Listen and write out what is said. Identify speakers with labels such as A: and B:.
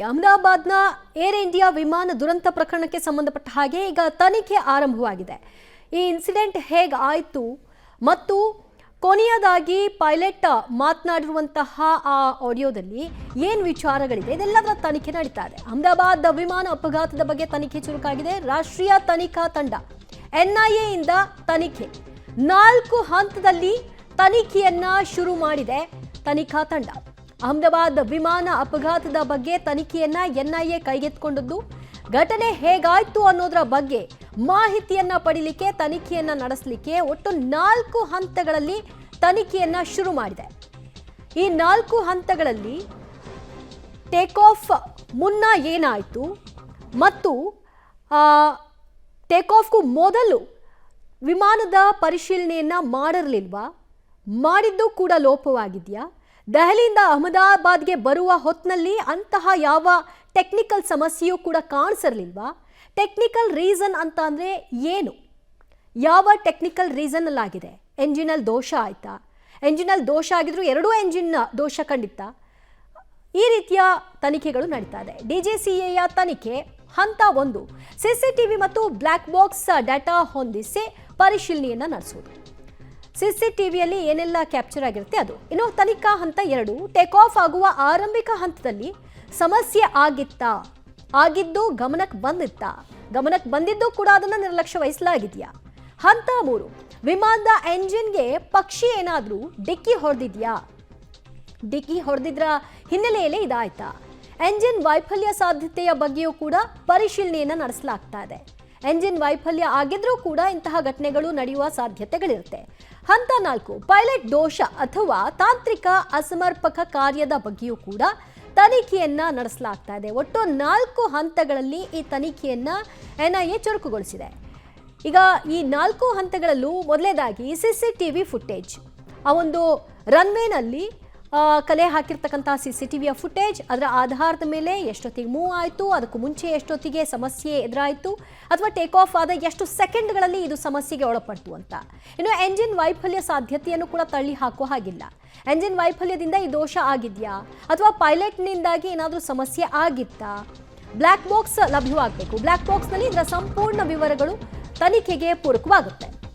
A: ಅಹಮದಾಬಾದ್ನ air India ವಿಮಾನ ದುರಂತ ಪ್ರಕರಣಕ್ಕೆ ಸಂಬಂಧಪಟ್ಟ ಹಾಗೆ ಈಗ ತನಿಖೆ ಆರಂಭವಾಗಿದೆ. ಈ ಇನ್ಸಿಡೆಂಟ್ ಹೇಗೆ ಆಯಿತು ಮತ್ತು ಕೊನೆಯದಾಗಿ ಪೈಲಟ್ ಮಾತನಾಡಿರುವಂತಹ ಆ ಆಡಿಯೋದಲ್ಲಿ ಏನು ವಿಚಾರಗಳಿದೆ ಇದೆಲ್ಲದರ ತನಿಖೆ ನಡೀತಾ ಇದೆ. ಅಹಮದಾಬಾದ್ ವಿಮಾನ ಅಪಘಾತದ ಬಗ್ಗೆ ತನಿಖೆ ಚುರುಕಾಗಿದೆ. ರಾಷ್ಟ್ರೀಯ ತನಿಖಾ ತಂಡ NIA ಇಂದ ತನಿಖೆ 4 ಹಂತದಲ್ಲಿ ತನಿಖೆಯನ್ನ ಶುರು ಮಾಡಿದೆ ತನಿಖಾ ತಂಡ. ಅಹಮದಾಬಾದ್ ವಿಮಾನ ಅಪಘಾತದ ಬಗ್ಗೆ ತನಿಖೆಯನ್ನ NIA ಕೈಗೆತ್ತಿಕೊಂಡದ್ದು. ಘಟನೆ ಹೇಗಾಯ್ತು ಅನ್ನೋದರ ಬಗ್ಗೆ ಮಾಹಿತಿಯನ್ನ ಪಡಿಲಿಕ್ಕೆ ತನಿಖೆಯನ್ನ ನಡೆಸಲಿಕ್ಕೆ ಒಟ್ಟು 4 ಹಂತಗಳಲ್ಲಿ ತನಿಖೆಯನ್ನ ಶುರು ಮಾಡಿದೆ. ಈ 4 ಹಂತಗಳಲ್ಲಿ ಟೇಕ್ ಆಫ್ ಮುನ್ನ ಏನಾಯಿತು ಮತ್ತು ಟೇಕ್ ಆಫ್ಗೂ ಮೊದಲು ವಿಮಾನದ ಪರಿಶೀಲನೆಯನ್ನ ಮಾಡಿರಲಿಲ್ವಾ, ಮಾಡಿದ್ದು ಕೂಡ ಲೋಪವಾಗಿದೆಯಾ, ದೆಹಲಿಯಿಂದ ಅಹಮದಾಬಾದ್ಗೆ ಬರುವ ಹೊತ್ತಿನಲ್ಲಿ ಅಂತಹ ಯಾವ ಟೆಕ್ನಿಕಲ್ ಸಮಸ್ಯೆಯೂ ಕೂಡ ಕಾಣಿಸಿರಲಿಲ್ವಾ, ಟೆಕ್ನಿಕಲ್ ರೀಸನ್ ಅಂತ ಅಂದರೆ ಏನು, ಯಾವ ಟೆಕ್ನಿಕಲ್ ರೀಸನ್ ಆಗಿದೆ, ಎಂಜಿನಲ್ಲಿ ದೋಷ ಆಯ್ತಾ, ಎಂಜಿನಲ್ಲಿ ದೋಷ ಆಗಿದ್ರು 2 ಎಂಜಿನ್ ದೋಷ ಕಂಡಿತ್ತಾ, ಈ ರೀತಿಯ ತನಿಖೆಗಳು ನಡೀತಾ ಇದೆ. DGCAಯ ತನಿಖೆ ಹಂತ 1 CCTV ಮತ್ತು ಬ್ಲ್ಯಾಕ್ ಬಾಕ್ಸ್ ಡಾಟಾ ಹೊಂದಿಸಿ ಪರಿಶೀಲನೆಯನ್ನು ನಡೆಸುವುದು. CCTVಯಲ್ಲಿ ಏನೆಲ್ಲ ಕ್ಯಾಪ್ಚರ್ ಆಗಿರುತ್ತೆ ಅದು. ಇನ್ನು ತನಿಖಾ ಹಂತ 2 ಟೇಕ್ ಆಫ್ ಆಗುವ ಆರಂಭಿಕ ಹಂತದಲ್ಲಿ ಸಮಸ್ಯೆ ಆಗಿದ್ದು ಗಮನಕ್ಕೆ ಬಂದಿದ್ದು ಕೂಡ ಅದನ್ನು ನಿರ್ಲಕ್ಷ್ಯ ವಹಿಸಲಾಗಿದೆಯಾ. ಹಂತ 3 ವಿಮಾನದ ಎಂಜಿನ್ಗೆ ಪಕ್ಷಿ ಏನಾದರೂ ಡಿಕ್ಕಿ ಹೊಡೆದಿದ್ರ ಹಿನ್ನೆಲೆಯಲ್ಲಿ ಇದಾಯ್ತಾ. ಎಂಜಿನ್ ವೈಫಲ್ಯ ಸಾಧ್ಯತೆಯ ಬಗ್ಗೆಯೂ ಕೂಡ ಪರಿಶೀಲನೆಯನ್ನು ನಡೆಸಲಾಗ್ತಾ ಇದೆ. ಎಂಜಿನ್ ವೈಫಲ್ಯ ಆಗಿದ್ರೂ ಕೂಡ ಇಂತಹ ಘಟನೆಗಳು ನಡೆಯುವ ಸಾಧ್ಯತೆಗಳಿರುತ್ತೆ. ಹಂತ 4 ಪೈಲಟ್ ದೋಷ ಅಥವಾ ತಾಂತ್ರಿಕ ಅಸಮರ್ಪಕ ಕಾರ್ಯದ ಬಗ್ಗೆಯೂ ಕೂಡ ತನಿಖೆಯನ್ನ ನಡೆಸಲಾಗ್ತಾ ಇದೆ. ಒಟ್ಟು 4 ಹಂತಗಳಲ್ಲಿ ಈ ತನಿಖೆಯನ್ನ NIA ಚುರುಕುಗೊಳಿಸಿದೆ. ಈಗ ಈ 4 ಹಂತಗಳಲ್ಲೂ ಮೊದಲನೇದಾಗಿ CCTV ಫುಟೇಜ್, ಆ ಒಂದು ರನ್ವೇನಲ್ಲಿ ಕಲೆ ಹಾಕಿರ್ತಕ್ಕಂಥ CCTVಯ ಫುಟೇಜ್, ಅದರ ಆಧಾರದ ಮೇಲೆ ಎಷ್ಟೊತ್ತಿಗೆ ಮೂವ್ ಆಯಿತು, ಅದಕ್ಕೂ ಮುಂಚೆ ಎಷ್ಟೊತ್ತಿಗೆ ಸಮಸ್ಯೆ ಎದುರಾಯಿತು, ಅಥವಾ ಟೇಕ್ ಆಫ್ ಆದ ಎಷ್ಟು ಸೆಕೆಂಡ್ಗಳಲ್ಲಿ ಇದು ಸಮಸ್ಯೆಗೆ ಒಳಪಡ್ತು ಅಂತ. ಇನ್ನು ಎಂಜಿನ್ ವೈಫಲ್ಯ ಸಾಧ್ಯತೆಯನ್ನು ಕೂಡ ತಳ್ಳಿ ಹಾಕುವ ಹಾಗಿಲ್ಲ. ಎಂಜಿನ್ ವೈಫಲ್ಯದಿಂದ ಈ ದೋಷ ಆಗಿದೆಯಾ ಅಥವಾ ಪೈಲಟ್ನಿಂದಾಗಿ ಏನಾದರೂ ಸಮಸ್ಯೆ ಆಗಿತ್ತಾ, ಬ್ಲ್ಯಾಕ್ ಬಾಕ್ಸ್ ಲಭ್ಯವಾಗಬೇಕು. ಬ್ಲ್ಯಾಕ್ ಬಾಕ್ಸ್ನಲ್ಲಿ ಇದರ ಸಂಪೂರ್ಣ ವಿವರಗಳು ತನಿಖೆಗೆ ಪೂರಕವಾಗುತ್ತೆ.